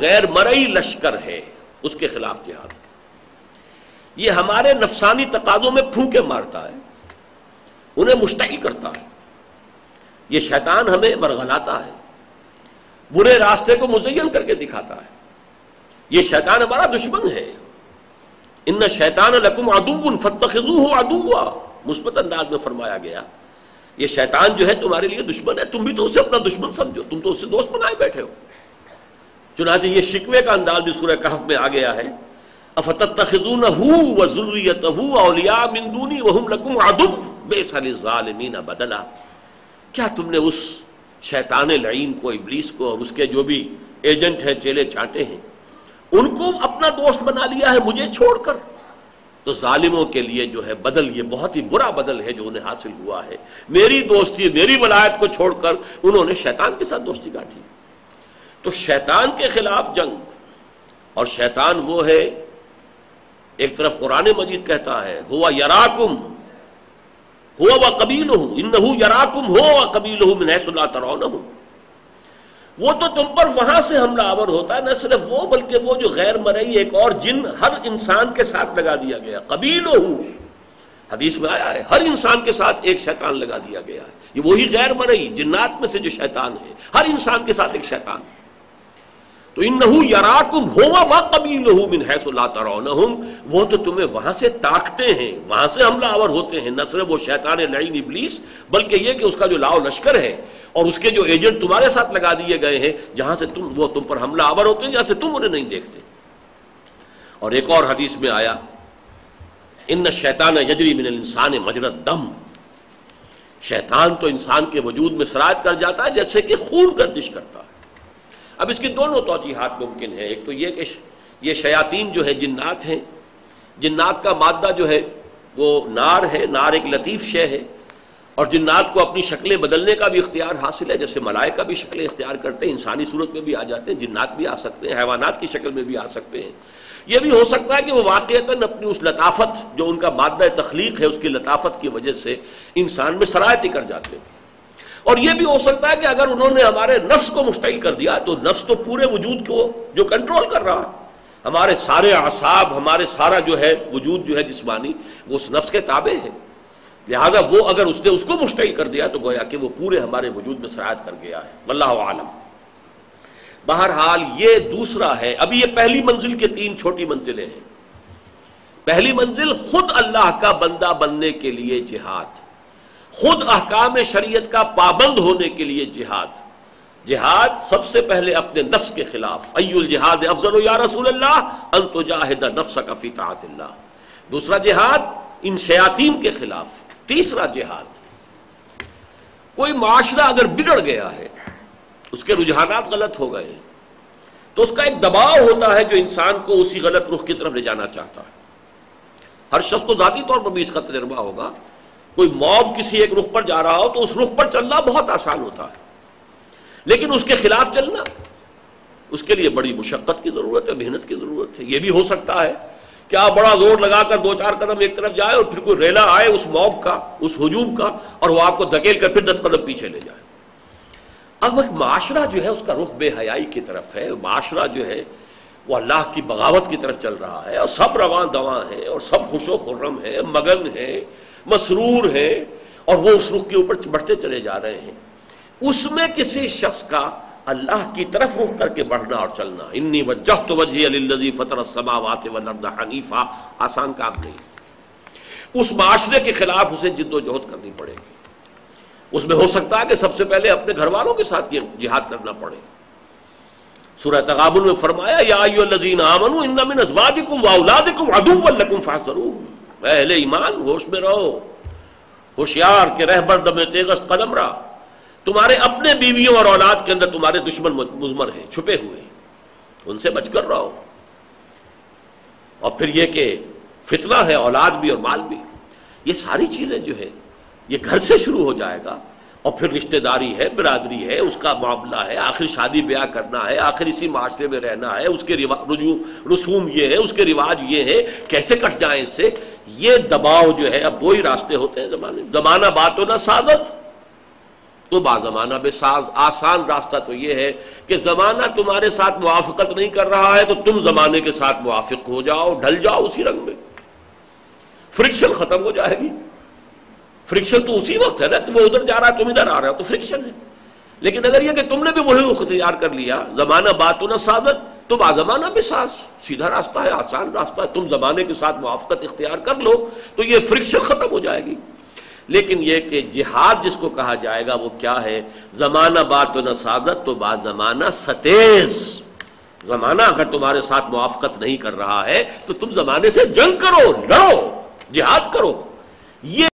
غیر مرئی لشکر ہے اس کے خلاف جہاد. یہ ہمارے نفسانی تقاضوں میں پھونکے مارتا ہے، انہیں مشتعل کرتا ہے. یہ شیطان ہمیں ورغلاتا ہے، برے راستے کو مزین کر کے دکھاتا ہے. یہ شیطان ہمارا دشمن ہے. ان شیطان لکم عدو فاتخذوہ عدوا، مثبت انداز میں فرمایا گیا یہ شیطان جو ہے تمہارے لیے دشمن ہے، تم بھی تو اسے اپنا دشمن سمجھو، تم تو اسے دوست بنائے بیٹھے ہو. چنانچہ یہ شکوے کا انداز بھی سورہ کہف میں آ گیا ہے، افتتخذونہ وذریتہ اولیاء من دونی وہم لکم عدو بئس للظالمین بدلا. کیا تم نے اس شیطان لعین کو، ابلیس کو، اور اس کے جو بھی ایجنٹ ہیں، چیلے چانٹے ہیں، ان کو اپنا دوست بنا لیا ہے مجھے چھوڑ کر؟ تو ظالموں کے لیے جو ہے بدل، یہ بہت ہی برا بدل ہے جو انہیں حاصل ہوا ہے. میری دوستی، میری ولایت کو چھوڑ کر انہوں نے شیطان کے ساتھ دوستی کاٹی. تو شیطان کے خلاف جنگ، اور شیطان وہ ہے، ایک طرف قرآن مجید کہتا ہے ہوا یراکم ہوا وقبیلہ انہ یراکم ہوا وقبیلہ من حیث لا ترونہم. وہ تو تم پر وہاں سے حملہ آور ہوتا ہے، نہ صرف وہ بلکہ وہ جو غیر مرئی ایک اور جن ہر انسان کے ساتھ لگا دیا گیا. قبیلہ، حدیث میں آیا ہے ہر انسان کے ساتھ ایک شیطان لگا دیا گیا ہے. یہ وہی غیر مرئی جنات میں سے جو شیطان ہے، ہر انسان کے ساتھ ایک شیطان. تو انہ یراکم ہوا وقبیلہ من حیث لا ترونہم، وہ تو تمہیں وہاں سے تاکتے ہیں، وہاں سے حملہ آور ہوتے ہیں. نہ صرف وہ شیطان لعین ابلیس، بلکہ یہ کہ اس کا جو لاؤ لشکر ہے اور اس کے جو ایجنٹ تمہارے ساتھ لگا دیے گئے ہیں، جہاں سے وہ تم پر حملہ آور ہوتے ہیں، جہاں سے تم انہیں نہیں دیکھتے. اور ایک اور حدیث میں آیا ان الشیطان یجری من الانسان مجری الدم، شیطان تو انسان کے وجود میں سرایت کر جاتا ہے جیسے کہ خون گردش کرتا ہے. اب اس کی دونوں توجیحات ممکن ہیں. ایک تو یہ کہ یہ شیاطین جو ہے جنات ہیں، جنات کا مادہ جو ہے وہ نار ہے، نار ایک لطیف شے ہے، اور جنات کو اپنی شکلیں بدلنے کا بھی اختیار حاصل ہے، جیسے ملائکہ بھی شکلیں اختیار کرتے ہیں، انسانی صورت میں بھی آ جاتے ہیں، جنات بھی آ سکتے ہیں، حیوانات کی شکل میں بھی آ سکتے ہیں. یہ بھی ہو سکتا ہے کہ وہ واقعتاً اپنی اس لطافت جو ان کا مادہ تخلیق ہے، اس کی لطافت کی وجہ سے انسان میں سرایت ہی کر جاتے ہیں. اور یہ بھی ہو سکتا ہے کہ اگر انہوں نے ہمارے نفس کو مشتعل کر دیا تو نفس تو پورے وجود کو جو کنٹرول کر رہا ہے، ہمارے سارے اعصاب، ہمارے سارا جو ہے وجود جو ہے جسمانی، وہ اس نفس کے تابع ہے. لہذا وہ اگر اس نے اس کو مشتعل کر دیا تو گویا کہ وہ پورے ہمارے وجود میں سرایت کر گیا ہے. واللہ عالم. بہرحال یہ دوسرا ہے. ابھی یہ پہلی منزل کے 3 چھوٹی منزلیں ہیں. پہلی منزل خود اللہ کا بندہ بننے کے لیے جہاد، خود احکام شریعت کا پابند ہونے کے لیے جہاد. جہاد سب سے پہلے اپنے نفس کے خلاف. ای الجہاد افضل یا رسول اللہ ان تجاہد نفسک فی طاعت اللہ. دوسرا جہاد ان شیاطین کے خلاف. تیسرا جہاد، کوئی معاشرہ اگر بگڑ گیا ہے، اس کے رجحانات غلط ہو گئے ہیں، تو اس کا ایک دباؤ ہوتا ہے جو انسان کو اسی غلط رخ کی طرف لے جانا چاہتا ہے. ہر شخص کو ذاتی طور پر بھی اس کا تجربہ ہوگا. کوئی موب کسی ایک رخ پر جا رہا ہو تو اس رخ پر چلنا بہت آسان ہوتا ہے، لیکن اس کے خلاف چلنا، اس کے لیے بڑی مشقت کی ضرورت ہے، محنت کی ضرورت ہے. یہ بھی ہو سکتا ہے کہ آپ بڑا زور لگا کر 2-4 قدم ایک طرف جائے اور پھر کوئی ریلا آئے اس موب کا، اس ہجوم کا، اور وہ آپ کو دھکیل کر پھر 10 قدم پیچھے لے جائے. اب ایک معاشرہ جو ہے اس کا رخ بے حیائی کی طرف ہے. معاشرہ جو ہے وہ اللہ کی بغاوت کی طرف چل رہا ہے، اور سب رواں دواں ہیں، اور سب خوش و خرم ہیں، مگن ہیں، مسرور ہیں، اور وہ اس رخ کے اوپر بڑھتے چلے جا رہے ہیں. اس میں کسی شخص کا اللہ کی طرف رخ کر کے بڑھنا اور چلنا، انی وجہت وجہی للذی فطر السماوات والارض حنیفا، آسان کام نہیں. اس معاشرے کے خلاف اسے جد و جہد کرنی پڑے گی. اس میں ہو سکتا ہے کہ سب سے پہلے اپنے گھر والوں کے ساتھ یہ جہاد کرنا پڑے. سورہ تغابن میں فرمایا یا ایھا الذین آمنوا ان من ازواجکم واولادکم عدوا لکم فاحذروہ. اے اہل ایمان ہوش میں رہو، ہوشیار کہ رہبر دم تیغست قدم رہا. تمہارے اپنے بیویوں اور اولاد کے اندر تمہارے دشمن مضمر ہیں، چھپے ہوئے ہیں، ان سے بچ کر رہو. اور پھر یہ کہ فتنہ ہے اولاد بھی اور مال بھی. یہ ساری چیزیں جو ہے یہ گھر سے شروع ہو جائے گا، اور پھر رشتہ داری ہے، برادری ہے، اس کا معاملہ ہے، آخر شادی بیاہ کرنا ہے، آخر اسی معاشرے میں رہنا ہے، اس کے رسوم یہ ہے، اس کے رواج یہ ہے، کیسے کٹ جائیں اس سے. یہ دباؤ جو ہے، اب 2 ہی راستے ہوتے ہیں زمانہ بات و نہ سعادت. تو بازمانہ بساز، آسان راستہ تو یہ ہے کہ زمانہ تمہارے ساتھ موافقت نہیں کر رہا ہے تو تم زمانے کے ساتھ موافق ہو جاؤ، ڈھل جاؤ اسی رنگ میں، فرکشن ختم ہو جائے گی۔ فرکشن تو اسی وقت ہے نا کہ وہ ادھر جا رہا ہے تم ادھر آ رہے ہو، تو فرکشن ہے۔ لیکن اگر یہ کہ تم نے بھی وہی اختیار کر لیا، زمانہ باتنا سعادت تو بازمانہ بساز، سیدھا راستہ ہے، آسان راستہ ہے، تم زمانے کے ساتھ موافقت اختیار کر لو تو یہ فرکشن ختم ہو جائے گی۔ لیکن یہ کہ جہاد جس کو کہا جائے گا وہ کیا ہے؟ زمانہ باتنا سعادت تو بازمانہ ستیز، زمانہ اگر تمہارے ساتھ موافقت نہیں کر رہا ہے تو تم زمانے سے جنگ کرو، لڑو، جہاد کرو۔ یہ